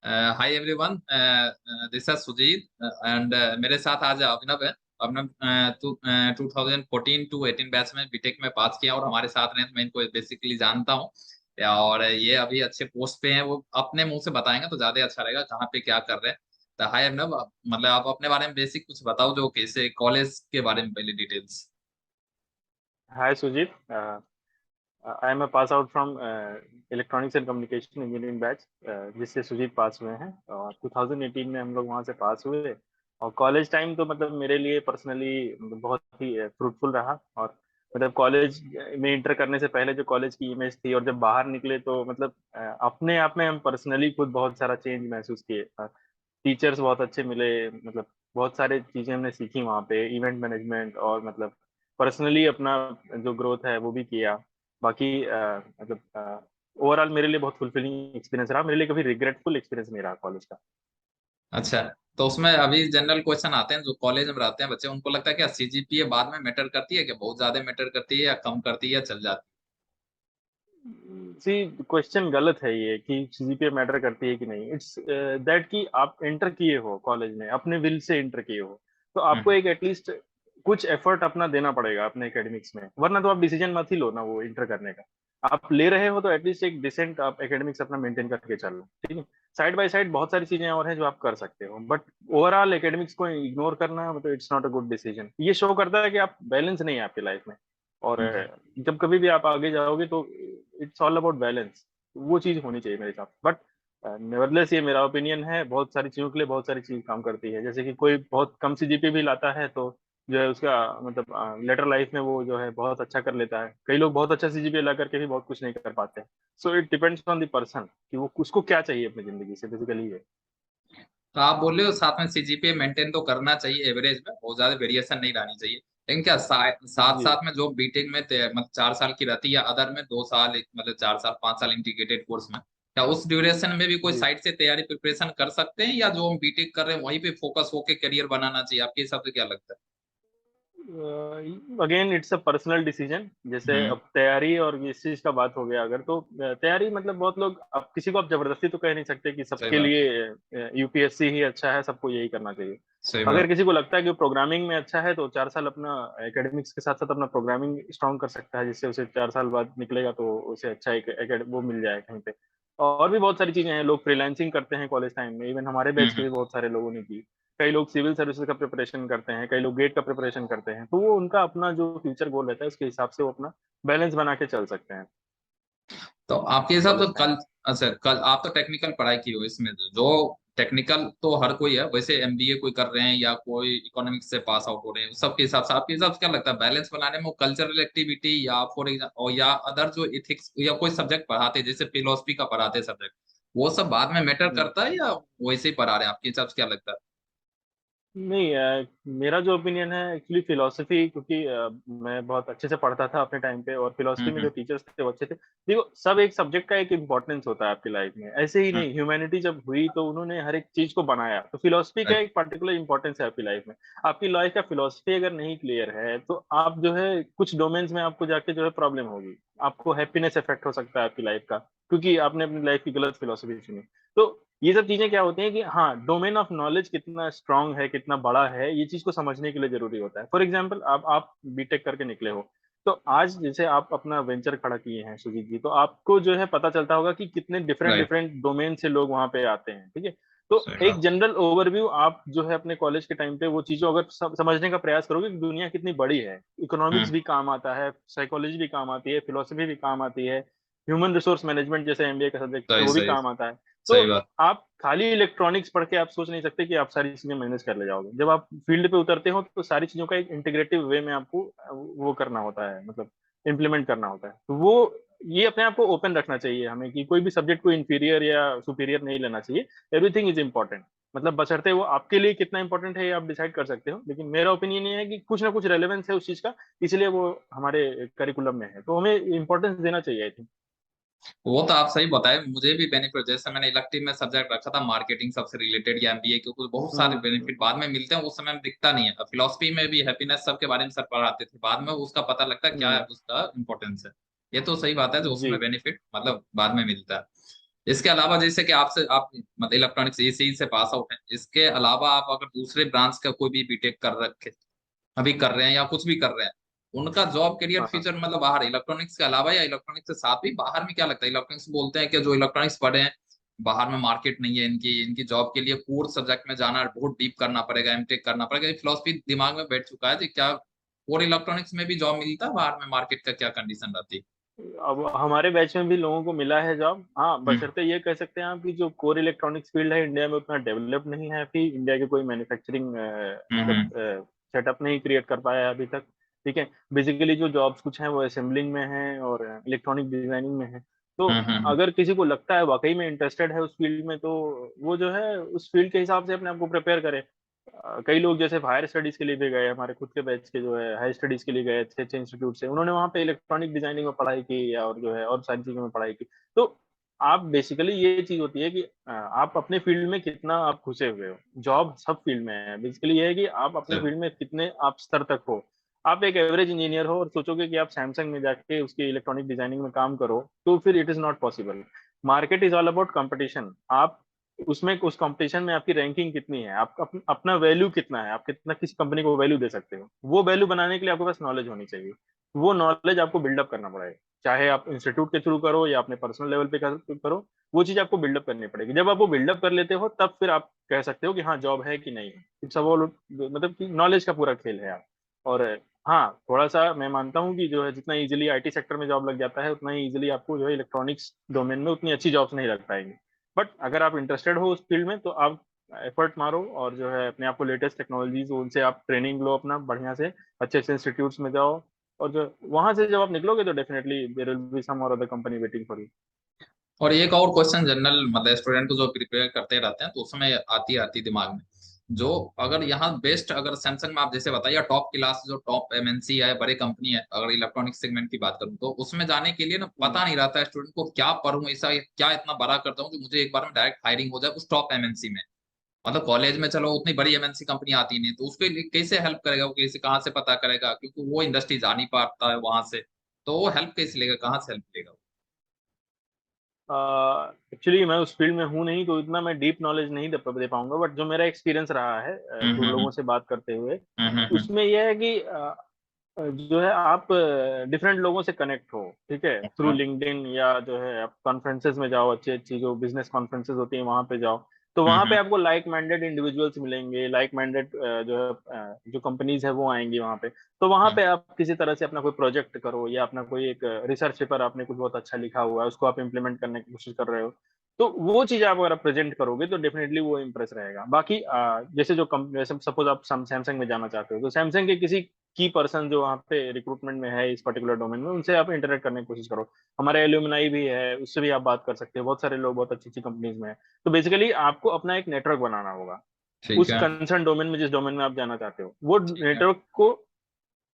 Hi everyone, this is Sujeet and मेरे साथ आज अभिनव है। अभिनव 2014 टू 18 बैच में बीटेक में पास किया और हमारे साथ रहे, तो मैं इनको बेसिकली जानता हूँ। और ये अभी अच्छे पोस्ट पे हैं, वो अपने मुंह से बताएंगे तो ज्यादा अच्छा रहेगा कहाँ पे क्या कर रहे हैं। तो हाय अभिनव, मतलब आप अपने बारे में बेसिक कुछ बताओ, जो कैसे कॉलेज के बारे में पहले details. Hi Sujit, I am a pass out from electronics and communication engineering batch, जिससे सुजीत पास हुए हैं और 2018 में हम लोग वहाँ से पास हुए। और कॉलेज टाइम तो मतलब मेरे लिए पर्सनली बहुत ही फ्रूटफुल रहा। और मतलब कॉलेज में इंटर करने से पहले जो कॉलेज की इमेज थी और जब बाहर निकले तो मतलब अपने आप में हम पर्सनली खुद बहुत सारा चेंज महसूस किए। टीचर्स बहुत अच्छे मिले, मतलब बहुत सारे चीजें हमने सीखी वहाँ पे, इवेंट मैनेजमेंट और मतलब पर्सनली अपना जो ग्रोथ है वो भी किया। बाकी मतलब ओवरऑल मेरे लिए बहुत फुलफिलिंग एक्सपीरियंस रहा। मेरे लिए कभी रिग्रेटफुल एक्सपीरियंस नहीं रहा कॉलेज का। अच्छा, तो उसमें अभी जनरल क्वेश्चन आते हैं, जो कॉलेज में रहते हैं बच्चे, उनको लगता है क्या सीजीपीए बाद में मैटर करती है, क्या बहुत ज्यादा मैटर करती है, या कम करती है, या चल जाती सी, क्वेश्चन गलत है ये कि सीजीपीए मैटर करती है कि नहीं। इट्स दैट कि आप एंटर किए हो कॉलेज में, अपने विल से एंटर किए हो, तो है? आपको एक एटलीस्ट कुछ एफर्ट अपना देना पड़ेगा अपने एकेडमिक्स में, वरना तो आप डिसीजन मत ही लो ना वो इंटर करने का। आप ले रहे हो तो एटलीस्ट एक डिसेंट आप एकेडमिक्स अपना मेंटेन करके चलो, ठीक है। साइड बाय साइड बहुत सारी चीजें और हैं जो आप कर सकते हो, बट ओवरऑल एकेडमिक्स को इग्नोर करना मतलब it's not a good decision. ये शो करता है कि आप बैलेंस नहीं है आपकी लाइफ में। और हम्म। जब कभी भी आप आगे जाओगे तो इट्स ऑल अबाउट बैलेंस। वो चीज होनी चाहिए मेरे हिसाब से। बट नेवरलेस ये मेरा ओपिनियन है, बहुत सारी चीजों के लिए बहुत सारी चीज काम करती है। जैसे कि कोई बहुत कम सीजीपीए भी लाता है तो जो है उसका मतलब लेटर लाइफ में वो जो है बहुत अच्छा कर लेता है। कई लोग बहुत अच्छा सीजीपीए ला करके भी बहुत कुछ नहीं कर पाते हैं। So it depends on the person कि वो उसको क्या चाहिए अपनी जिंदगी से, बेसिकली ये। तो आप बोल रहे हो साथ में सीजीपीए मेंटेन तो करना चाहिए, एवरेज में बहुत ज्यादा वेरिएशन नहीं रहनी चाहिए, लेकिन क्या साथ जी साथ में जो बीटेक में मतलब 4 साल की रहती है, या अदर में 2 साल, मतलब 4 साल 5 साल इंटीग्रेटेड कोर्स में, क्या उस ड्यूरेशन में भी कोई जी। साइड से तैयारी प्रिपरेशन कर सकते हैं, या जो हम बीटेक कर रहे हैं वहीं पे फोकस होके करियर बनाना चाहिए? आपके हिसाब से क्या लगता again it's a personal decision. जैसे है? अब तैयारी और इस चीज का बात हो गया अगर, तो तैयारी मतलब बहुत लोग, अब किसी को आप जबरदस्ती तो कह नहीं सकते कि सही सबके बात। लिए यूपीएससी ही अच्छा है, सबको यही करना चाहिए। सही अगर बात। किसी को लगता है कि प्रोग्रामिंग में अच्छा है तो 4 साल अपना एकेडमिक्स के साथ साथ अपना प्रोग्रामिंग स्ट्रॉन्ग कर सकता है, जिससे उसे 4 साल बाद निकलेगा तो उसे अच्छा वो मिल जाए कहीं पे। और भी बहुत सारी चीजें हैं, लोग फ्रीलांसिंग करते हैं कॉलेज टाइम में, इवन हमारे बैच के हम्म। भी बहुत सारे लोगों ने की। कई लोग सिविल सर्विसेज का प्रिपरेशन करते हैं, कई लोग गेट का प्रिपरेशन करते हैं, तो वो उनका अपना जो फ्यूचर गोल रहता है उसके हिसाब से वो अपना बैलेंस बना के चल सकते हैं तो आपके हिसाब से कॉलेज टाइम कल, में। अच्छा कल आप तो टेक्निकल पढ़ाई की हो, इसमें जो टेक्निकल तो हर कोई है, वैसे एमबीए कोई कर रहे हैं या कोई इकोनॉमिक्स से पास आउट हो रहे हैं, उस सबके हिसाब से आपके हिसाब से क्या लगता है बैलेंस बनाने में, वो कल्चरल एक्टिविटी या फॉर एग्जाम्पल, या अदर जो इथिक्स या कोई सब्जेक्ट पढ़ाते हैं, जैसे फिलोसफी का पढ़ाते हैं सब्जेक्ट, वो सब बाद में मैटर हम्म। करता है, या वैसे ही पढ़ा रहे हैं? आपके हिसाब से क्या लगता है? नहीं, मेरा जो ओपिनियन है एक्चुअली फिलोसफी, क्योंकि मैं बहुत अच्छे से पढ़ता था अपने टाइम पे, और फिलोसफी में जो हम्म। टीचर्स थे वो अच्छे थे। देखो, सब एक सब्जेक्ट का एक इम्पोर्टेंस होता है आपकी लाइफ में, ऐसे ही हम्म। नहीं ह्यूमैनिटी जब हुई तो उन्होंने हर एक चीज को बनाया, तो फिलोसफी का राइट। एक पर्टिकुलर इंपॉर्टेंस है आपकी लाइफ में। आपकी लाइफ का फिलोसफी अगर नहीं क्लियर है तो आप जो है कुछ डोमेन्स में आपको जाके जो है प्रॉब्लम होगी। आपको हैप्पीनेस इफेक्ट हो सकता है आपकी लाइफ का, क्योंकि आपने अपनी लाइफ की गलत फिलोसफी चुनी। तो ये सब चीजें क्या होती हैं कि हाँ, डोमेन ऑफ नॉलेज कितना स्ट्रांग है, कितना बड़ा है, ये चीज को समझने के लिए जरूरी होता है। फॉर एग्जाम्पल, आप बीटेक करके निकले हो, तो आज जैसे आप अपना वेंचर खड़ा किए हैं सुजीत जी, तो आपको जो है पता चलता होगा कि कितने डिफरेंट राइट। डिफरेंट डोमेन से लोग वहां पे आते हैं, ठीक है। तो सही एक बात। जनरल ओवरव्यू आप जो है अपने कॉलेज के टाइम पे वो चीजों अगर समझने का प्रयास करोगे कि दुनिया कितनी बड़ी है, इकोनॉमिक्स हम्म। भी काम आता है, साइकोलॉजी भी काम आती है, फिलोसफी भी काम आती है, ह्यूमन रिसोर्स मैनेजमेंट जैसे एमबीए का सब्जेक्ट है सही वो भी सही। काम आता है। तो सही बात। आप खाली इलेक्ट्रॉनिक्स पढ़ के आप सोच नहीं सकते कि आप सारी चीजें मैनेज कर ले जाओगे। जब आप फील्ड पे उतरते हो तो सारी चीजों का एक इंटीग्रेटिव वे में आपको वो करना होता है, मतलब इम्प्लीमेंट करना होता है। तो वो ये अपने आप को ओपन रखना चाहिए हमें कि कोई भी सब्जेक्ट को इंफीरियर या सुपीरियर नहीं लेना चाहिए। एवरीथिंग इज इम्पोर्टेंट, मतलब बशर्ते वो आपके लिए कितना इंपॉर्टेंट है ये आप डिसाइड कर सकते हो, लेकिन मेरा ओपिनियन ये है कि कुछ ना कुछ रेलेवेंस है उस चीज का, इसलिए वो हमारे करिकुलम में है, तो हमें इंपॉर्टेंस देना चाहिए आई थिंक। वो तो आप सही बताए, मुझे भी बेनिफिट, जैसे मैंने इलेक्टिव में सब्जेक्ट रखा था मार्केटिंग सबसे रिलेटेड या एमबीए के, कुछ बहुत सारे बेनिफिट बाद में मिलते हैं, उस समय में दिखता नहीं है। फिलोसफी में भी हैप्पीनेस सबके बारे में सर पढ़ाते थे, बाद में उसका पता लगता है क्या है हम्म, उसका इम्पोर्टेंस है। ये तो सही बात है, जो जी। उसमें बेनिफिट मतलब बाद में मिलता है। इसके अलावा जैसे कि आपसे आप मतलब इलेक्ट्रॉनिक्स ईसीई से पास आउट हैं, इसके अलावा आप अगर दूसरे ब्रांच का कोई भी बीटेक कर रखे अभी कर रहे हैं या कुछ भी कर रहे हैं, उनका जॉब करियर हाँ फ्यूचर मतलब बाहर इलेक्ट्रॉनिक्स के अलावा या इलेक्ट्रॉनिक्स से साथ भी बाहर में क्या लगता है? इलेक्ट्रॉनिक्स बोलते हैं कि जो इलेक्ट्रॉनिक्स पढ़े हैं बाहर में मार्केट नहीं है इनकी, इनकी जॉब के लिए कोर सब्जेक्ट में जाना बहुत डीप करना पड़ेगा, एमटेक करना पड़ेगा। ये फिलोसफी दिमाग में बैठ चुका है कि क्या कोर इलेक्ट्रॉनिक्स में भी जॉब मिलता है बाहर में, मार्केट का क्या कंडीशन रहती है? अब हमारे बैच में भी लोगों को मिला है जॉब। हाँ, हम्म बशर्ते ये कह सकते हैं आप कि जो कोर इलेक्ट्रॉनिक्स फील्ड है इंडिया में उतना डेवलप नहीं है अभी, इंडिया के कोई मैन्युफैक्चरिंग मतलब हम्म सेटअप नहीं क्रिएट कर पाया है अभी तक। ठीक है, बेसिकली जो जॉब्स कुछ हैं वो असेंबलिंग में हैं और इलेक्ट्रॉनिक डिजाइनिंग में है। तो हम्म अगर किसी को लगता है वाकई में इंटरेस्टेड है उस फील्ड में, तो वो जो है उस फील्ड के हिसाब से अपने आप को प्रिपेयर करे। कई लोग जैसे हायर स्टडीज के लिए भी गए, हमारे खुद के बैच के जो है हायर स्टडीज के लिए गए अच्छे अच्छे इंस्टीट्यूट से, उन्होंने वहाँ पे इलेक्ट्रॉनिक डिजाइनिंग में पढ़ाई की या और जो है और सारी चीजों में पढ़ाई की। तो आप बेसिकली ये चीज होती है कि आप अपने फील्ड में कितना आप घुसे हुए हो। जॉब सब फील्ड में है, बेसिकली ये है कि आप अपने सर फील्ड में कितने आप स्तर तक हो। आप एक एवरेज इंजीनियर हो और सोचोगे कि आप सैमसंग में जाके उसकी इलेक्ट्रॉनिक डिजाइनिंग में काम करो, तो फिर it is not possible. Market is all about competition. आप उसमें उस कंपटीशन में आपकी रैंकिंग कितनी है, आप अपना वैल्यू कितना है, आप कितना किसी कंपनी को वैल्यू दे सकते हो, वो वैल्यू बनाने के लिए आपके पास नॉलेज होनी चाहिए। वो नॉलेज आपको बिल्डअप करना पड़ेगा, चाहे आप इंस्टीट्यूट के थ्रू करो या अपने पर्सनल लेवल पे करो। वो चीज आपको बिल्डअप करनी पड़ेगी। जब आप वो बिल्डअप कर लेते हो तब फिर आप कह सकते हो कि हाँ जॉब है कि नहीं है। इट्स ऑल मतलब कि नॉलेज का पूरा खेल है आप। और हाँ, थोड़ा सा मैं मानता हूँ कि जो है जितना इजीली आईटी सेक्टर में जॉब लग जाता है, उतना ही इजीली आपको जो है इलेक्ट्रॉनिक्स डोमेन में उतनी अच्छी जॉब्स नहीं लग पाएंगी। बट अगर आप इंटरेस्टेड हो उस फील्ड में तो आप एफर्ट मारो और जो है अपने आप को लेटेस्ट टेक्नोलॉजीज उनसे आप ट्रेनिंग लो अपना बढ़िया से, अच्छे अच्छे इंस्टीट्यूट्स में जाओ। और जो वहां से जब आप निकलोगे तो definitely there will be some और other company waiting for you. और एक और क्वेश्चन जनरल मतलब स्टूडेंट को जो प्रिपेयर करते रहते हैं तो उसमें आती आती दिमाग में, जो अगर यहाँ बेस्ट अगर सैमसंग में आप जैसे बताइए टॉप क्लास जो टॉप एमएनसी है बड़े कंपनी है, अगर इलेक्ट्रॉनिक सेगमेंट की बात करूँ तो उसमें जाने के लिए ना पता नहीं रहता है स्टूडेंट को क्या पढूं, ऐसा क्या इतना बड़ा करता हूँ कि मुझे एक बार में डायरेक्ट हायरिंग हो जाए उस टॉप एमएनसी में। मतलब कॉलेज में चलो उतनी बड़ी एमएनसी कंपनी आती नहीं, तो उसके लिए कैसे हेल्प करेगा वो, कैसे कहाँ से पता करेगा, क्योंकि वो इंडस्ट्री जा नहीं पाता है वहां से, तो वो हेल्प कैसे लेगा, कहाँ से हेल्प लेगा? एक्चुअली मैं उस फील्ड में हूँ नहीं, तो इतना मैं डीप नॉलेज नहीं दे पाऊंगा। बट जो मेरा एक्सपीरियंस रहा है थ्रू हम्म लोगों से बात करते हुए, हम्म उसमें यह है कि जो है आप डिफरेंट लोगों से कनेक्ट हो। ठीक है, थ्रू हम्म लिंक्डइन या जो है आप कॉन्फ्रेंसेस में जाओ, अच्छी अच्छी जो बिजनेस कॉन्फ्रेंसेस होती है वहां पे जाओ। तो वहां पे हम्म आपको लाइक माइंडेड इंडिविजुअल्स मिलेंगे, लाइक माइंडेड जो है जो कंपनीज है वो आएंगी वहां पे। तो वहां हम्म पे आप किसी तरह से अपना कोई प्रोजेक्ट करो या अपना कोई एक रिसर्च पेपर आपने कुछ बहुत अच्छा लिखा हुआ है उसको आप इम्प्लीमेंट करने की कोशिश कर रहे हो। तो वो चीज आप अगर प्रेजेंट करोगे तो डेफिनेटली वो इम्प्रेस रहेगा। बाकी जैसे जो जैसे सपोज आप सैमसंग में जाना चाहते हो, तो सैमसंग के किसी की पर्सन जो वहाँ पे रिक्रूटमेंट में है इस पर्टिकुलर डोमेन में, उनसे आप इंटरेक्ट करने की कोशिश करो। हमारे एल्यूमिनाई भी है, उससे भी आप बात कर सकते हो। बहुत सारे लोग बहुत अच्छी अच्छी कंपनीज में है। तो बेसिकली आपको अपना एक नेटवर्क बनाना होगा ठीक उस है कंसर्न डोमेन में, जिस डोमेन में आप जाना चाहते हो। वो ठीक है। नेटवर्क को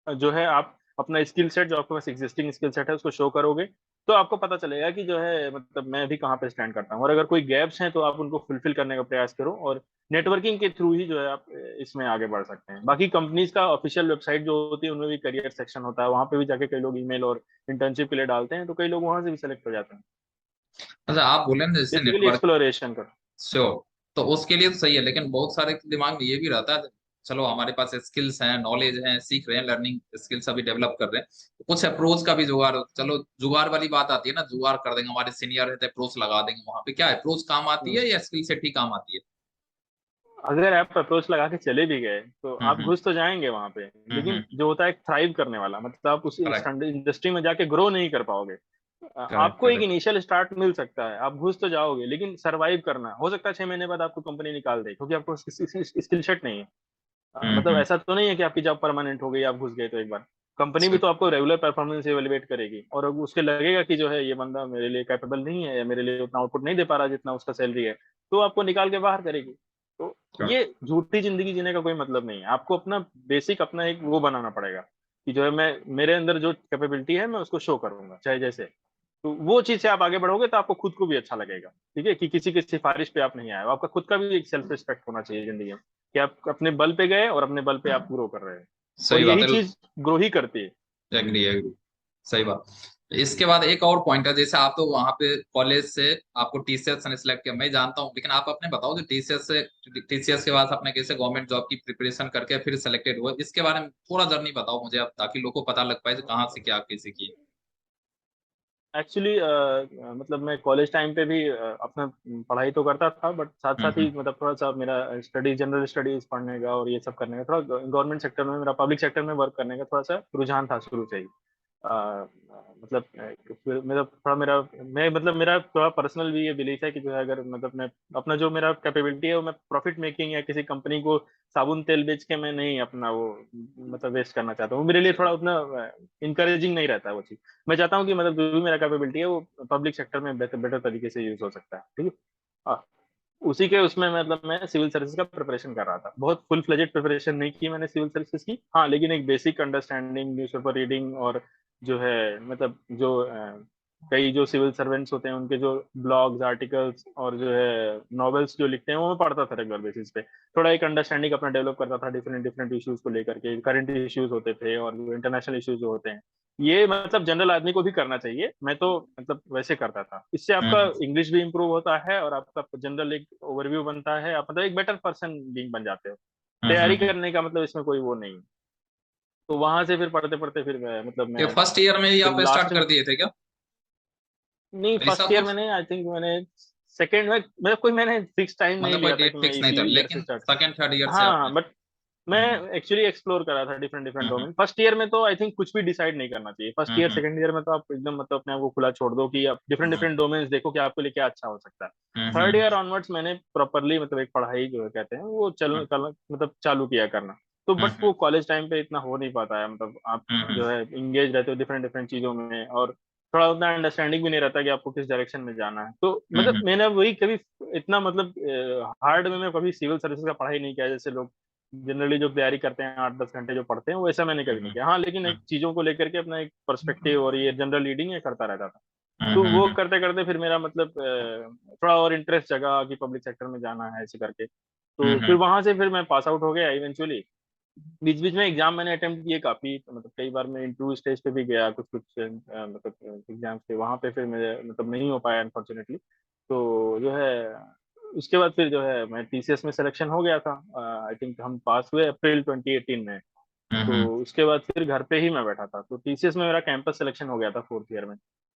जो है आप अपना स्किल सेट जो आपके पास एग्जिस्टिंग स्किल सेट है उसको शो करोगे, तो आपको पता चलेगा कि जो है मतलब मैं भी कहाँ पे स्टैंड करता हूँ। और अगर कोई गैप्स हैं तो आप उनको फुलफिल करने का प्रयास करो, और नेटवर्किंग के थ्रू ही जो है आप इसमें आगे बढ़ सकते हैं। बाकी कंपनीज का ऑफिशियल वेबसाइट जो होती है उनमें भी करियर सेक्शन होता है, वहां पे भी जाके कई लोग ईमेल और इंटर्नशिप के लिए डालते हैं, तो कई लोग वहां से भी सेलेक्ट हो जाते हैं। अच्छा आप बोले ना जैसे बेसिकली नेटवर्क, एक्सप्लोरेशन कर। श्योर, तो उसके लिए तो सही है, लेकिन बहुत सारे के दिमाग में ये भी रहता है चलो हमारे पास स्किल्स हैं, नॉलेज है, सीख रहे हैं, लर्निंग स्किल्स अभी डेवलप कर रहे हैं, तो कुछ अप्रोच का भी जुगाड़, चलो जुगाड़ वाली बात आती है ना, जुगाड़ कर देंगे, हमारे सीनियर रहते हैं अप्रोच लगा देंगे, वहां पे क्या अप्रोच काम आती है या स्किल सेट ही काम आती है? अगर आप अप्रोच लगा के चले भी गए तो आप हम्म घुस तो जाएंगे वहां पे, लेकिन हम्म जो होता है थ्राइव करने वाला, मतलब आप उस करेक्ट इंडस्ट्री में जाके ग्रो नहीं कर पाओगे। करेक्ट आपको एक करेक्ट। इनिशियल स्टार्ट मिल सकता है, आप घुस तो जाओगे, लेकिन सरवाइव करना हो सकता है 6 महीने बाद आपको कंपनी निकाल दे, क्योंकि आपको स्किल सेट नहीं है। मतलब हम्म। ऐसा तो नहीं है कि आपकी जॉब परमानेंट हो गई आप घुस गए तो एक बार। कंपनी भी सही तो आपको रेगुलर परफॉर्मेंस एवेलुएट करेगी, और अब उसके लगेगा कि जो है ये बंदा मेरे लिए कैपेबल नहीं है या मेरे लिए उतना आउटपुट नहीं दे पा रहा जितना उसका सैलरी है, तो आपको निकाल के बाहर करेगी। तो correct। ये झूठी जिंदगी जीने का कोई मतलब नहीं है। आपको अपना बेसिक अपना एक वो बनाना पड़ेगा कि जो है मैं मेरे अंदर जो कैपेबिलिटी है मैं उसको शो करूंगा चाहे जैसे। तो वो चीज से आप आगे बढ़ोगे तो आपको खुद को भी अच्छा लगेगा। ठीक है, कि किसी की सिफारिश पे आप नहीं आए हो, आपका खुद का भी एक सेल्फ रिस्पेक्ट होना चाहिए जिंदगी में, कि आप अपने बल पे गए और अपने बल पे आप ग्रो कर रहे हैं। और सही बात यही है। चीज ग्रो ही करती है। Agree agree. सही बात। इसके बाद एक और पॉइंट है, जैसे आप तो वहां पे कॉलेज से आपको टीसीएस ने सिलेक्ट किया, मैं जानता हूँ, लेकिन आप अपने बताओ जो टीसीएस के बाद आपने कैसे गवर्नमेंट जॉब की प्रिपरेशन करके फिर सेलेक्टेड हुआ, इसके बारे में थोड़ा जर्नी बताओ मुझे आप, ताकि लोगों को पता लग पाए कि कहाँ से क्या कैसे किए। एक्चुअली मतलब मैं कॉलेज टाइम पे भी अपना पढ़ाई तो करता था, बट साथ साथ ही हम्म। मतलब थोड़ा सा मेरा स्टडी, जनरल स्टडीज पढ़ने का और ये सब करने का, थोड़ा गवर्नमेंट सेक्टर में, मेरा पब्लिक सेक्टर में वर्क करने का थोड़ा सा रुझान था शुरू से ही। मतलब मेरा थोड़ा मेरा मैं मतलब मेरा थोड़ा पर्सनल भी ये बिलीफ है कि जो है, अगर मतलब मैं अपना जो मेरा कैपेबिलिटी है वो मैं प्रॉफिट मेकिंग या किसी कंपनी को साबुन तेल बेच के मैं नहीं अपना वो मतलब वेस्ट करना चाहता हूँ। मेरे लिए थोड़ा उतना इंकरेजिंग नहीं रहता है वो चीज। मैं चाहता हूँ कि मतलब जो भी मेरा कैपेबिलिटी है वो पब्लिक सेक्टर में बेटर बेटर तरीके से यूज हो सकता है, ठीक है। हाँ, उसी के उसमें मतलब मैं सिविल सर्विस का प्रिपरेशन कर रहा था। बहुत फुल फ्लेजेड प्रिपरेशन नहीं की मैंने सिविल सर्विसेज की, हाँ, लेकिन एक बेसिक अंडरस्टैंडिंग, न्यूज़पेपर रीडिंग, और जो है मतलब जो कई जो सिविल सर्वेंट्स होते हैं उनके जो ब्लॉग्स, आर्टिकल्स और जो है नॉवेल्स जो लिखते हैं वो मैं पढ़ता था रेगुलर बेसिस पे। थोड़ा एक अंडरस्टैंडिंग अपना डेवलप करता था डिफरेंट डिफरेंट इश्यूज को लेकर के, करंट इश्यूज होते थे और जो इंटरनेशनल इश्यूज जो होते हैं। ये मतलब जनरल आदमी को भी करना चाहिए, मैं तो मतलब वैसे करता था। इससे आपका हम्म। इंग्लिश भी इंप्रूव होता है और आपका जनरल एक ओवरव्यू बनता है, आप मतलब एक बेटर पर्सन बीइंग बन जाते हो। तैयारी हम्म। करने का मतलब इसमें कोई वो नहीं है। तो वहां से फिर पढ़ते पढ़ते फिर मतलब ये मैं फर्स्ट ईयर में ही फिर आप स्टार्ट लास्ट में, कर दिए थे क्या नहीं ऐसा फर्स्ट ईयर कुछ? में नहीं, आई थिंक मैंने सेकेंड में, मतलब कोई मैंने फिक्स टाइम नहीं मतलब कोई लिया था कि डेट मैं फिक्स नहीं इसी था, ईयर से लेकिन स्टार्ट। सेकंड थर्ड ईयर से आपने। हाँ, बट मैं हम्म। एक्चुअली एक्सप्लोर करा था डिफरेंट डिफरेंट हम्म। डोमेन। फर्स्ट ईयर में तो आई थिंक कुछ भी डिसाइड नहीं करना चाहिए। फर्स्ट ईयर हम्म। सेकंड ईयर में तो आप एकदम मतलब अपने आप को खुला छोड़ दो कि आप डिफरेंट हम्म। डिफरेंट डोमेन्स देखो कि आपके लिए क्या अच्छा हो सकता है। थर्ड हम्म। ईयर ऑनवर्ड्स मैंने प्रॉपरली मतलब एक पढ़ाई जो है कहते हैं वो मतलब चालू किया करना। तो बट हम्म। वो कॉलेज टाइम पे इतना हो नहीं पाता है, मतलब आप हम्म। जो है इंगेज रहते हो डिफरेंट डिफरेंट चीजों में, और थोड़ा उतना अंडरस्टैंडिंग भी नहीं रहता कि आपको किस डायरेक्शन में जाना है। तो मतलब हम्म। मैंने वही कभी इतना मतलब हार्ड में मैं कभी सिविल सर्विसेज का पढ़ाई नहीं किया जैसे लोग जनरली जो तैयारी करते हैं 8-10 घंटे जो पढ़ते हैं, वो ऐसा मैंने कभी नहीं हम्म। किया। हाँ, लेकिन एक चीजों को लेकर के अपना एक पर्सपेक्टिव और ये जनरल रीडिंग ये करता रहता था। तो वो हम्म। करते करते फिर मेरा मतलब थोड़ा और इंटरेस्ट जगा कि पब्लिक सेक्टर में जाना है ऐसे करके। तो फिर हम्म। वहां से फिर मैं पास आउट हो गया इवेंचुअली। बीच बीच में एग्जाम मैंने अटेम्प्ट किए काफी, तो मतलब कई बार मैं इंटरव्यू स्टेज पे भी गया, कुछ कुछ मतलब एग्जाम्स के वहां पे फिर मेरे मतलब नहीं हो पाया अनफॉर्चुनेटली। तो जो है उसके बाद फिर जो है मैं टीसीएस में सिलेक्शन हो गया था। आई थिंक हम पास हुए अप्रैल 2018 में। तो हम्म। उसके बाद फिर घर पे ही मैं बैठा था। तो टीसीएस में मेरा कैंपस सिलेक्शन हो गया था फोर्थ ईयर में,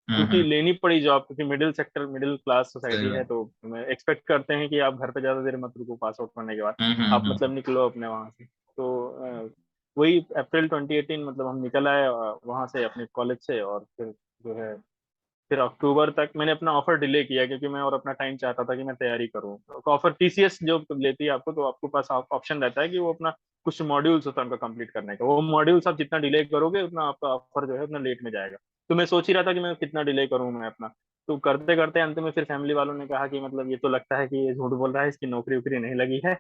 क्योंकि हम्म। लेनी पड़ी जॉब, क्योंकि मिडिल सेक्टर मिडिल क्लास सही सोसाइटी है, बात। तो मैं एक्सपेक्ट करते हैं कि आप घर पे ज्यादा देर मत रुको पास आउट करने के बाद, आप हम्म। मतलब निकलो अपने वहां से। तो वही अप्रैल 2018 मतलब हम निकल आए वहां से अपने कॉलेज से, और फिर जो है फिर अक्टूबर तक मैंने अपना ऑफर डिले किया, क्योंकि मैं और अपना टाइम चाहता था कि मैं तैयारी करूँ। ऑफर टीसीएस जो लेती है आपको, तो आपके पास ऑप्शन रहता है कि वो अपना कुछ मॉड्यूल्स होता है उनका कंप्लीट करने का, वो मॉड्यूल्स आप जितना डिले करोगे उतना आपका ऑफर जो है उतना लेट में जाएगा। तो मैं सोच ही रहा था कि मैं कितना डिले करूँ मैं अपना। तो करते करते अंत में फिर फैमिली वालों ने कहा कि मतलब ये तो लगता है कि ये झूठ बोल रहा है, इसकी नौकरी वोकरी नहीं लगी है,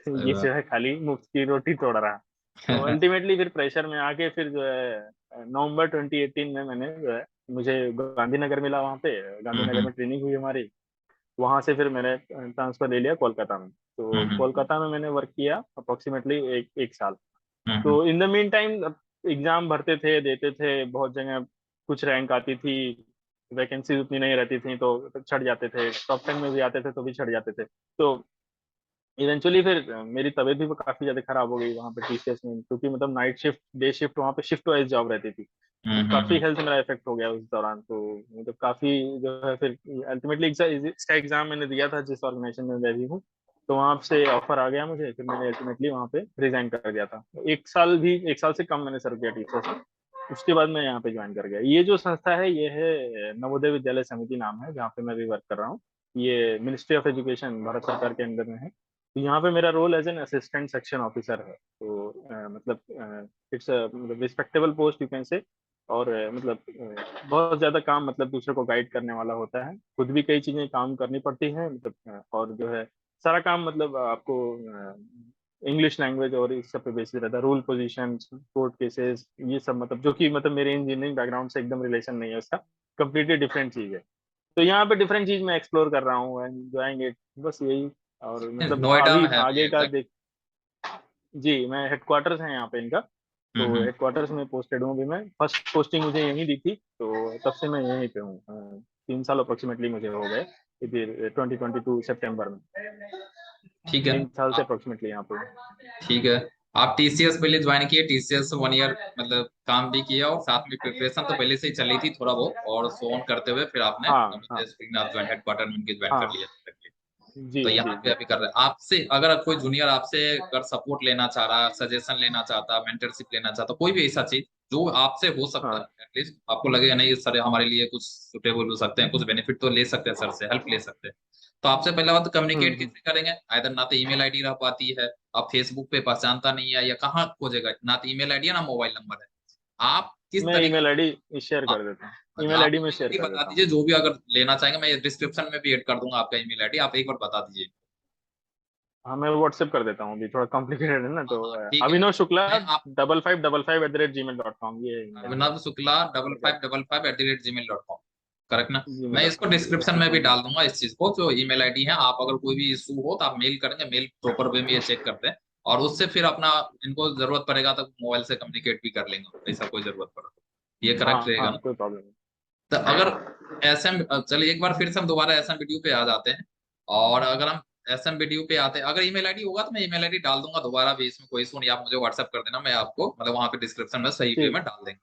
सही ये बात। जो है खाली मुफ्त की रोटी तोड़ रहा है। तो अल्टीमेटली फिर प्रेशर में आके फिर जो है नवंबर 2018 में मैंने जो है, मुझे गांधीनगर मिला वहाँ पे, गांधीनगर हम्म। में ट्रेनिंग हुई हमारी। वहां से फिर मैंने ट्रांसफर ले लिया कोलकाता में। तो हम्म। कोलकाता में मैंने वर्क किया अप्रोक्सीमेटली एक साल। हम्म। तो in the mean time exam भरते थे, देते थे बहुत जगह, कुछ रैंक आती थी, वैकेंसी उतनी नहीं रहती थी तो छट जाते थे, टॉप 10 में भी आते थे तो भी छट जाते थे। तो इवेंचुअली फिर मेरी तबीयत भी काफी ज्यादा खराब हो गई वहाँ पे टीसीएस में, क्योंकि मतलब नाइट शिफ्ट डे शिफ्ट वहाँ पे शिफ्ट वाइज जॉब रहती थी। तो काफी हेल्थ मेरा इफेक्ट हो गया उस दौरान। तो मतलब काफी जो है फिर अल्टीमेटली इसका एग्जाम मैंने दिया था जिस ऑर्गेनाइजेशन में मैं भी हूँ। तो वहां से ऑफर आ गया मुझे, फिर मैंने अल्टीमेटली वहाँ पे रिजाइन कर दिया था। एक साल से कम मैंने सर्व किया टीचर्स में। उसके बाद मैं यहाँ पे ज्वाइन कर गया। ये जो संस्था है ये है नवोदय विद्यालय समिति नाम है, जहाँ पे मैं भी वर्क कर रहा हूँ। ये मिनिस्ट्री ऑफ एजुकेशन भारत सरकार के अंदर में है। तो यहाँ पे मेरा role as an assistant section officer है। तो मतलब इट्स मतलब respectable post you can say. और मतलब बहुत ज्यादा काम मतलब दूसरे को गाइड करने वाला होता है, खुद भी कई चीजें काम करनी पड़ती हैं मतलब और जो है सारा काम मतलब आपको इंग्लिश लैंग्वेज और इस सब पे बेसिस रहता है, रूल पोजीशन, कोर्ट केसेस, ये सब मतलब जो कि मतलब मेरे इंजीनियरिंग बैकग्राउंड से एकदम रिलेशन नहीं है उसका, कंप्लीटली डिफरेंट चीज है। तो यहाँ पे डिफरेंट चीज मैं एक्सप्लोर कर रहा हूँ, एंजॉयिंग इट, बस यही। और मतलब हाँ नोएडा अभी में है अभी आगे का एग्जैक्ट? देख, जी मैं हेडक्वार्टर्स है यहाँ पे इनका। तो हेडक्वार्टर्स में पोस्टेड हूँ अभी मैं। फर्स्ट पोस्टिंग मुझे यहीं दी थी, तो तब से मैं यहीं पे हूँ। 3 साल अप्रोक्सीमेटली मुझे हो गए, फिर 2022 सितंबर में। ठीक है 3 साल से आप, अप्रोक्सीमेटली यहाँ पे हूँ। ठीक है आप टीसीएस पहले ज्वाइन किए, टीसीएस 1 ईयर मतलब काम भी किया और साथ में प्रिपरेशन तो पहले से ही चली थी थोड़ा बहुत, और सो ऑन करते हुए फिर आपने हाँ हाँ आप ज्वाइन हेडक्वार्टर में उनके ज्वाइन कर हाँ। लिया। जी तो जी यहाँ पे जी। अभी कर रहे हैं आपसे, अगर कोई जूनियर आपसे अगर सपोर्ट लेना चाह रहा, सजेशन लेना चाहता, मेंटरशिप लेना चाहता, कोई भी ऐसा चीज जो आपसे हो सकता हाँ है, एटलीस्ट आपको लगेगा नहीं सर हमारे लिए कुछ सुटेबल हो सकते हैं, कुछ बेनिफिट तो ले सकते हैं सर से, हेल्प ले सकते हैं, तो आपसे पहला बात कम्युनिकेट हम्म। कैसे करेंगे? आइदर ना तो ईमेल आईडी रह पाती है, आप फेसबुक पे पहचानता नहीं है, या कहाँ खोजेगा, ना तो ईमेल आईडी है ना मोबाइल नंबर है, आप किस मैं तरीके ईमेल से आईडी शेयर कर देता हूँ, ईमेल आप आईडी में ईमेल शेयर आईडी कर बता देता हूँ। दीजिए, जो भी अगर लेना चाहेंगे मैं डिस्क्रिप्शन में भी ऐड कर दूंगा आपका ईमेल आईडी, आप एक बार बता दीजिए। हाँ मैं व्हाट्सएप कर देता हूँ, अभी थोड़ा कॉम्प्लिकेटेड है ना, हाँ तो हाँ ठीक है, अभिनव शुक्ला मैं आप 5555@gmail.com, ये email है अभिनव शुक्ला डबल मेरा। Five double five at the rate Gmail dot com, correct ना? जी मैं डॉट इसको कॉम जी। डिस्क्रिप्शन में भी डाल दूंगा इस चीज को, जो ईमेल आईडी है, आप अगर कोई भी इशू हो तो आप मेल करेंगे, मेल प्रॉपर वे में ये चेक करते हैं, और उससे फिर अपना इनको जरूरत पड़ेगा तो मोबाइल से कम्युनिकेट भी कर लेंगे, ऐसा कोई जरूरत पड़ा तो ये हाँ करेक्ट रहेगा हाँ ना? कोई प्रॉब्लम नहीं। तो अगर एस एम, चलिए एक बार फिर से हम दोबारा एस एम वीडियो पे आ जाते हैं, और अगर हम एस एम वीडियो पे आते हैं, अगर ईमेल आईडी होगा तो मैं ईमेल आईडी डाल दूंगा दोबारा भी, इसमें कोई इशू नहीं, आप मुझे व्हाट्सएप कर देना, मैं आपको मतलब वहां पे डिस्क्रिप्शन में सही वे ठीक में डाल देंगे।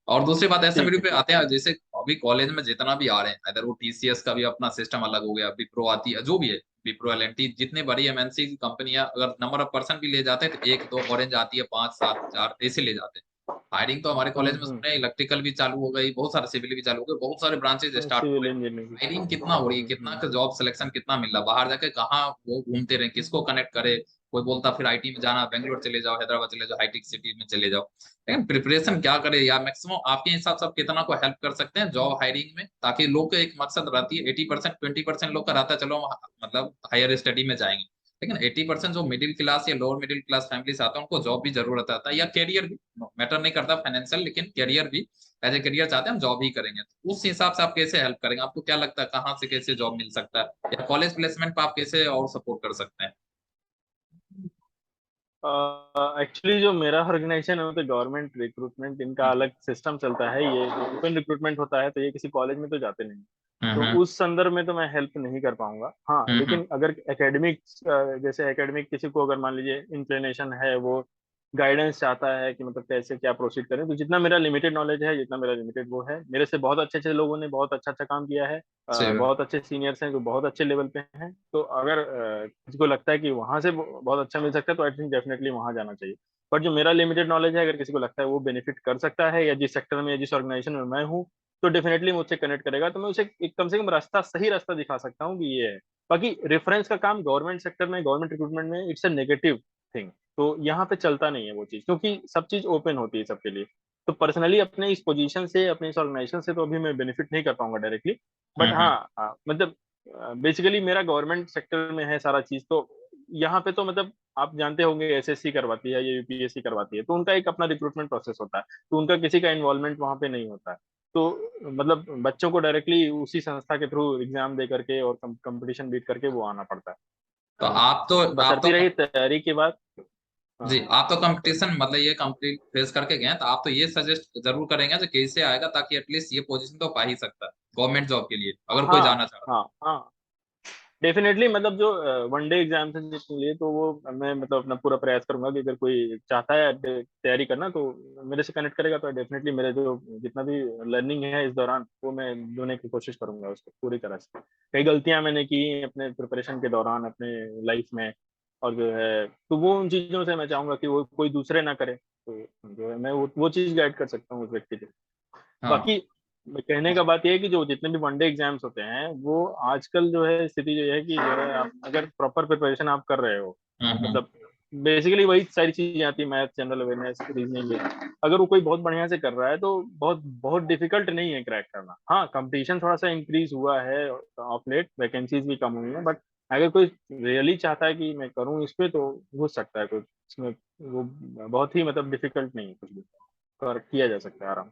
और दूसरी बात एस एम वीडियो ठीक है पे ठीक। आते हैं, जैसे अभी कॉलेज में जितना भी आ रहे हैं, अगर वो टीसीएस का भी अपना सिस्टम अलग हो गया, विप्रो आती है, जो भी है, विप्रो एल जितने बड़ी एमएनसी की कंपनियां अगर नंबर ऑफ पर्सन भी ले जाते हैं तो एक दो, ऑरेंज आती है 5 7 4 ऐसे ले जाते हैं। हायरिंग तो हमारे कॉलेज में सुने इलेक्ट्रिकल भी चालू हो गई, बहुत सारे सिविल भी चालू हो गए, बहुत सारे ब्रांचेज स्टार्ट हो सिविल रहे हैं। इंजीनियरिंग। हायरिंग कितना हो रही है, कितना का जॉब सिलेक्शन कितना मिल रहा है, बाहर जाके कहाँ वो घूमते रहे, किसको कनेक्ट करे, कोई बोलता फिर आईटी में जाना, बेंगलोर चले जाओ, हैदराबाद चले जाओ, हाईटेक सिटी में चले जाओ, लेकिन प्रिपरेशन क्या करे यार, मैक्सिमम आपके हिसाब से आप कितना को हेल्प कर सकते हैं जॉब हायरिंग में, ताकि लोग का एक मकसद रहती है, 80% 20% लोग का रहता है चलो हम मतलब हायर स्टडी में जाएंगे, लेकिन 80% जो मिडिल क्लास या लोअर मिडिल क्लास फैमिली से आता है उनको जॉब भी जरूरत आता है, या करियर भी मैटर नहीं करता फाइनेंशियल, लेकिन करियर भी एज ए करियर चाहते हैं हम जॉब ही करेंगे, तो उस हिसाब से आप कैसे हेल्प करेंगे, आपको क्या लगता है कहाँ से कैसे जॉब मिल सकता है, या कॉलेज प्लेसमेंट पर आप कैसे और सपोर्ट कर सकते हैं? एक्चुअली जो मेरा ऑर्गेनाइजेशन है, तो गवर्नमेंट रिक्रूटमेंट इनका अलग सिस्टम चलता है। ये ओपन रिक्रूटमेंट होता है, तो ये किसी कॉलेज में तो जाते नहीं। तो हम्म उस संदर्भ में तो मैं हेल्प नहीं कर पाऊंगा। हाँ हम्म लेकिन अगर एकेडमिक, जैसे एकेडमिक किसी को अगर मान लीजिए इंक्लिनेशन है, वो गाइडेंस चाहता है कि मतलब कैसे क्या प्रोसीड करें, तो जितना मेरा लिमिटेड नॉलेज है, जितना मेरा लिमिटेड वो है, मेरे से बहुत अच्छे अच्छे लोगों ने बहुत अच्छा अच्छा काम किया है। सही बात। बहुत अच्छे सीनियर्स हैं जो बहुत अच्छे लेवल पे हैं। तो अगर किसी को लगता है कि वहां से बहुत अच्छा मिल सकता है, तो आई थिंक डेफिनेटली वहां जाना चाहिए। बट जो मेरा लिमिटेड नॉलेज है, अगर किसी को लगता है वो बेनिफिट कर सकता है, या जिस सेक्टर में या जिस ऑर्गेनाइजेशन में मैं हूँ, तो डेफिनेटली मुझसे कनेक्ट करेगा, तो मैं उसे एक कम से कम रास्ता, सही रास्ता दिखा सकता हूँ कि ये है। बाकी रेफरेंस का काम गवर्नमेंट सेक्टर में, गवर्नमेंट रिक्रूटमेंट में इट्स अ नेगेटिव थिंग। तो यहाँ पे चलता नहीं है वो चीज, क्योंकि सब चीज ओपन होती है सबके लिए। तो पर्सनली अपने इस पोजीशन से, अपने इस ऑर्गेनाइजेशन से तो अभी मैं बेनिफिट नहीं कर पाऊंगा डायरेक्टली। बट हम्म। हाँ, मतलब बेसिकली मेरा गवर्नमेंट सेक्टर में है सारा चीज, तो यहाँ पे तो मतलब आप जानते होंगे, एसएससी करवाती है या यूपीएससी करवाती है, तो उनका एक अपना रिक्रूटमेंट प्रोसेस होता है। तो उनका किसी का इन्वॉल्वमेंट वहाँ पे नहीं होता है। तो मतलब बच्चों को डायरेक्टली उसी संस्था के थ्रू एग्जाम दे करके और कंपटीशन बीट करके वो आना पड़ता है। तो तो आप तो बशर्ती रही तैयारी के बाद। जी, हाँ आप तो कंपटीशन मतलब ये कंप्लीट फेस करके गए हैं, तो आप तो ये सजेस्ट जरूर करेंगे जो कैसे आएगा, ताकि एटलीस्ट ये पोजीशन तो पा ही सकता है गवर्नमेंट जॉब के लिए, अगर कोई हाँ जाना चाह रहा हाँ हाँ डेफिनेटली। मतलब जो वनडे एग्जाम्स हैं जिसके लिए, तो वो मैं मतलब अपना पूरा प्रयास करूंगा कि अगर कोई चाहता है तैयारी करना, तो मेरे से कनेक्ट करेगा, तो डेफिनेटली मेरे जो जितना भी लर्निंग है इस दौरान, वो मैं देने की कोशिश करूंगा उसको पूरी तरह से। कई गलतियां मैंने की अपने प्रिपरेशन के दौरान अपने लाइफ में, और जो है तो वो उन चीजों से मैं चाहूंगा कि वो कोई दूसरे ना करे, तो जो है मैं वो चीज गाइड कर सकता हूँ उस व्यक्ति को। है। हाँ बाकी कहने का बात यह है कि जो जितने भी वनडे एग्जाम्स होते हैं, वो आजकल जो है स्थिति जो है कि जो है आप अगर प्रॉपर प्रिपरेशन आप कर रहे हो, हम्म। मतलब बेसिकली वही सारी चीजें आती है, मैथ, जनरल अवेयरनेस, रीजनिंग है। अगर वो कोई बहुत बढ़िया से कर रहा है, तो बहुत बहुत डिफिकल्ट नहीं है क्रैक करना। हाँ कंपटीशन थोड़ा सा इंक्रीज हुआ है ऑफ लेट, वैकेंसीज भी कम हुई है, बट अगर कोई रियली चाहता है कि मैं करूँ इस पे, तो हो सकता है कुछ इसमें। वो बहुत ही मतलब डिफिकल्ट नहीं है, कुछ भी कर किया जा सकता है आराम।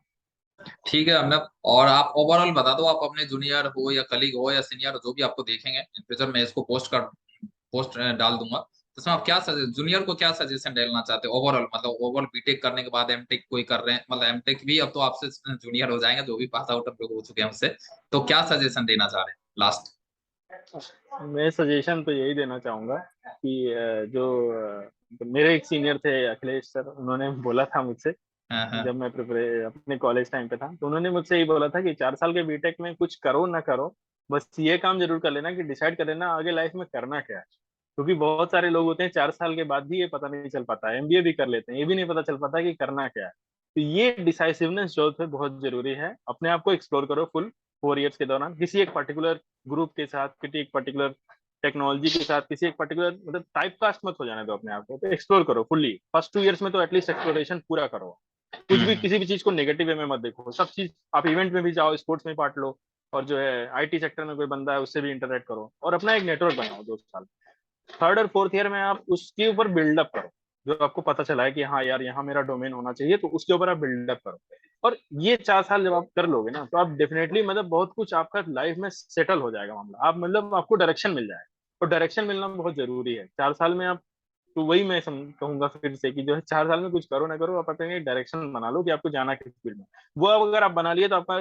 ठीक है हमने, और आप ओवरऑल बता दो, आप अपने जूनियर हो या कलीग हो या सीनियर हो, जो भी आपको देखेंगे इन फ्यूचर, मैं इसको पोस्ट डाल दूंगा, इसमें आप क्या जूनियर को क्या सजेशन देना चाहते हो ओवरऑल, मतलब ओवरऑल बीटेक करने के बाद एमटेक कोई कर रहे हैं, मतलब एमटेक भी अब तो आपसे जूनियर हो जाएंगे जो भी पास आउट अब लोग हो चुके हैं उससे, तो क्या सजेशन देना चाह रहे हैं लास्ट? मैं सजेशन तो यही देना चाहूंगा कि तो मेरे एक सीनियर थे अखिलेश सर, उन्होंने बोला था मुझसे हाँ हाँ। जब मैं प्रिपरे अपने कॉलेज टाइम पे था, तो उन्होंने मुझसे यही बोला था कि 4 साल के बीटेक में कुछ करो ना करो, बस ये काम जरूर कर लेना कि डिसाइड कर लेना आगे लाइफ में करना क्या है। क्योंकि बहुत सारे लोग होते हैं 4 साल के बाद भी ये पता नहीं चल पाता है, एमबीए भी कर लेते हैं, ये भी नहीं पता चल पाता कि करना क्या है। तो ये डिसाइसिवनेस जो है बहुत जरूरी है। अपने आप को एक्सप्लोर करो फुल 4 इयर्स के दौरान, किसी एक पर्टिकुलर ग्रुप के साथ, किसी एक पर्टिकुलर टेक्नोलॉजी के साथ, किसी एक पर्टिकुलर मतलब टाइप कास्ट मत हो जाने दो अपने आप को, तो एक्सप्लोर करो फुल्ली। फर्स्ट 2 इयर्स में तो एटलीस्ट एक्सप्लोरेशन पूरा करो। कुछ भी हम्म। किसी भी चीज को नेगेटिव वे में मत देखो, सब चीज आप इवेंट में भी जाओ, स्पोर्ट्स में पार्ट लो, और जो है आईटी सेक्टर में कोई बंदा है उससे भी इंटरेक्ट करो और अपना एक नेटवर्क बनाओ 2 साल। थर्ड और फोर्थ ईयर में आप उसके ऊपर बिल्डअप करो, जो आपको पता चला है कि हाँ यार यहाँ मेरा डोमेन होना चाहिए, तो उसके ऊपर आप बिल्डअप करो। और ये 4 साल जब आप कर लोगे ना, तो आप डेफिनेटली मतलब बहुत कुछ आपका लाइफ में सेटल हो जाएगा मामला, आप मतलब आपको डायरेक्शन मिल जाएगा। और डायरेक्शन मिलना बहुत जरूरी है 4 साल में। आप तो वही मैं कहूंगा फिर से कि जो है 4 साल में कुछ करो ना करो, आप अपने डायरेक्शन बना लो कि आपको जाना किस फील्ड में। वो अब अगर आप बना लिए तो आपका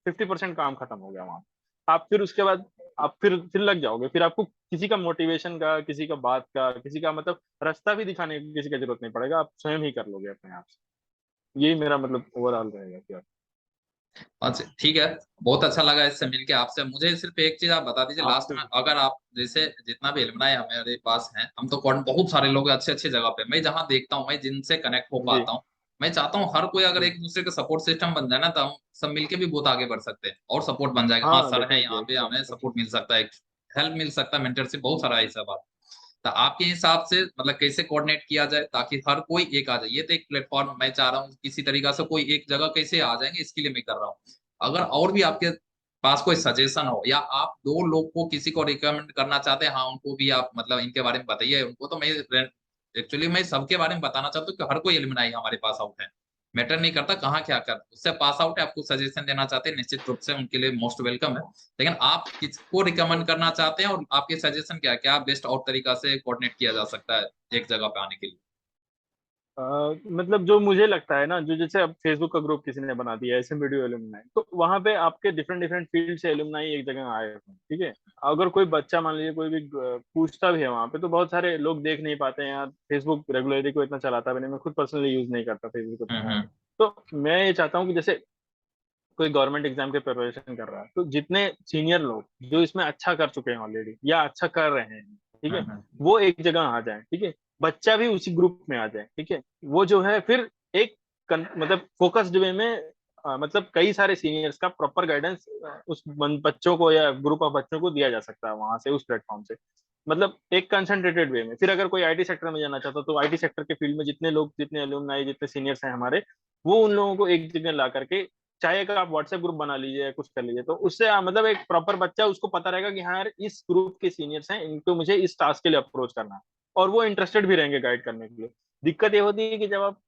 50% काम खत्म हो गया वहां। आप फिर उसके बाद आप फिर लग जाओगे, फिर आपको किसी का मोटिवेशन का, किसी का बात का, किसी का मतलब रास्ता भी दिखाने की किसी का जरूरत नहीं पड़ेगा, आप स्वयं ही कर लोगे अपने आप से। यही मेरा मतलब ओवरऑल रहेगा क्या। अच्छा ठीक है, बहुत अच्छा लगा इससे मिलके आपसे। मुझे सिर्फ एक चीज आप बता दीजिए लास्ट आपसे में, अगर आप जैसे जितना भी एलुमनाई हमारे पास हैं, हम तो बहुत सारे लोग अच्छे अच्छे जगह पे, मैं जहाँ देखता हूँ, मैं जिनसे कनेक्ट हो जी पाता हूँ, मैं चाहता हूँ हर कोई अगर जी। एक दूसरे का सपोर्ट सिस्टम बन जाए ना, तो हम सब मिलके भी बहुत आगे बढ़ सकते हैं और सपोर्ट बन जाएगा। हाँ हाँ सर है डेफिनेटली यहाँ पे, हमें एक्चुअली। सपोर्ट मिल सकता है, हेल्प मिल सकता है, मेंटरशिप, बहुत सारा ऐसा बात। तो आपके हिसाब से मतलब कैसे कोऑर्डिनेट किया जाए ताकि हर कोई एक आ जाए? ये तो एक प्लेटफॉर्म मैं चाह रहा हूँ किसी तरीका से कोई एक जगह कैसे आ जाएंगे, इसके लिए मैं कर रहा हूँ। अगर और भी आपके पास कोई सजेशन हो, या आप 2 लोग को किसी को रिकमेंड करना चाहते हैं, हाँ उनको भी आप मतलब इनके बारे में बताइए उनको, तो मैं एक्चुअली मैं सबके बारे में बताना चाहता हूँ कि हर कोई एलिमनाई हमारे पास आउट है, मैटर नहीं करता कहाँ क्या कर, उससे पास आउट है, आपको सजेशन देना चाहते हैं निश्चित रूप से उनके लिए मोस्ट वेलकम है। लेकिन आप किसको रिकमेंड करना चाहते हैं और आपके सजेशन क्या क्या बेस्ट और तरीका से कोऑर्डिनेट किया जा सकता है एक जगह पे आने के लिए? मतलब जो मुझे लगता है ना, जो जैसे अब फेसबुक का ग्रुप किसी ने बना दिया ऐसे वीडियो एलुमनाई, तो वहां पे आपके डिफरेंट डिफरेंट फील्ड से एलुमनाई एक जगह आए हुए हैं, ठीक है। अगर कोई बच्चा मान लीजिए कोई भी पूछता भी है वहां पे, तो बहुत सारे लोग देख नहीं पाते हैं यार, फेसबुक रेगुलरली को इतना चलाता भी नहीं, मैं खुद पर्सनली यूज नहीं करता फेसबुक उतना। हम्म। तो मैं ये चाहता हूँ कि जैसे कोई गवर्नमेंट एग्जाम के प्रिपरेशन कर रहा है, तो जितने सीनियर लोग जो इसमें अच्छा कर चुके हैं ऑलरेडी या अच्छा कर रहे हैं, ठीक है, हम्म। वो एक जगह आ जाए, ठीक है। बच्चा भी उसी ग्रुप में आ जाए, ठीक है। वो जो है फिर एक मतलब फोकस्ड वे में मतलब कई सारे सीनियर्स का प्रॉपर गाइडेंस उस बच्चों को या ग्रुप ऑफ बच्चों को दिया जा सकता है वहां से, उस प्लेटफॉर्म से। मतलब एक कंसंट्रेटेड वे में। फिर अगर कोई आईटी सेक्टर में जाना चाहता, तो आईटी सेक्टर के फील्ड में जितने लोग, जितने एलुमनाई, जितने सीनियर्स हैं हमारे, वो उन लोगों को एक जगह ला करके, चाहे अगर आप व्हाट्सएप ग्रुप बना लीजिए या कुछ कर लीजिए, तो उससे मतलब एक प्रॉपर बच्चा, उसको पता रहेगा कि हाँ यार इस ग्रुप के सीनियर्स हैं, इनको मुझे इस टास्क के लिए अप्रोच करना है। और वो इंटरेस्टेड भी रहेंगे गाइड करने के लिए। दिक्कत ये होती है कि जब आप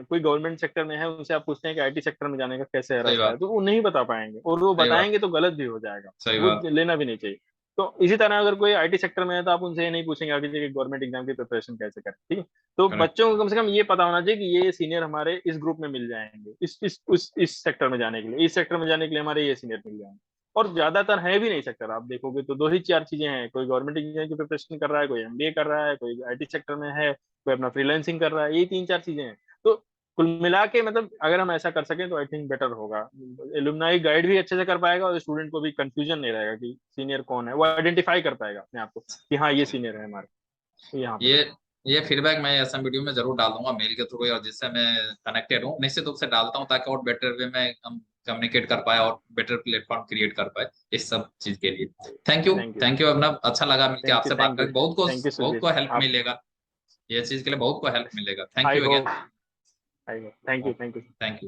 कोई गवर्नमेंट सेक्टर में है, उनसे आप पूछते हैं कि आईटी सेक्टर में जाने का कैसे है सही रास्ता है, बात। तो वो नहीं बता पाएंगे, और वो सही बात। बताएंगे तो गलत भी हो जाएगा। सही वो बात। लेना भी नहीं चाहिए। तो इसी तरह अगर कोई आईटी सेक्टर में है, तो आप उनसे ये नहीं पूछेंगे आगे जाके गवर्नमेंट एग्जाम की प्रिपरेशन कैसे करें, ठीक है। तो करेक्ट। बच्चों को कम से कम ये पता होना चाहिए कि ये सीनियर हमारे इस ग्रुप में मिल जाएंगे, इस सेक्टर में जाने के लिए, इस सेक्टर में जाने के लिए हमारे ये सीनियर मिल जाएंगे। और ज्यादातर है भी नहीं सेक्टर, आप देखोगे तो दो ही चार चीजें हैं। कोई गवर्नमेंट एग्जाम की प्रिपरेशन कर रहा है, कोई एमबीए कर रहा है, कोई आईटी सेक्टर में है, कोई अपना फ्रीलांसिंग कर रहा है, ये 3 4 चीजें हैं। तो कुल मिला के मतलब अगर हम ऐसा कर सकें, तो आई थिंक बेटर होगा। एलुमनाई गाइड भी अच्छे से कर पाएगा, और स्टूडेंट को भी कंफ्यूजन नहीं रहेगा कि सीनियर कौन है, वो आइडेंटिफाई कर पाएगा अपने आप को कि हाँ ये सीनियर है हमारे यहाँ पे। ये ये फीडबैक मैं ऐसा वीडियो में जरूर डाल दूंगा मेल के थ्रू, और जिससे मैं कनेक्टेड हूँ निश्चित रूप से डालता हूँ, ताकि और बेटर वे में हम कम्युनिकेट कर पाए और बेटर प्लेटफॉर्म क्रिएट कर पाए इस सब चीज के लिए। Thank you. Thank you. Thank you Abhinav, अच्छा लगा मिलकर थैंक यू। आपसे बात थैंक यू। करके, थैंक यू बहुत सुजीत। को हेल्प आप मिलेगा, ये चीज के लिए बहुत को हेल्प मिलेगा। Thank I you again. Hope. I hope. Thank you. Thank you. Thank you.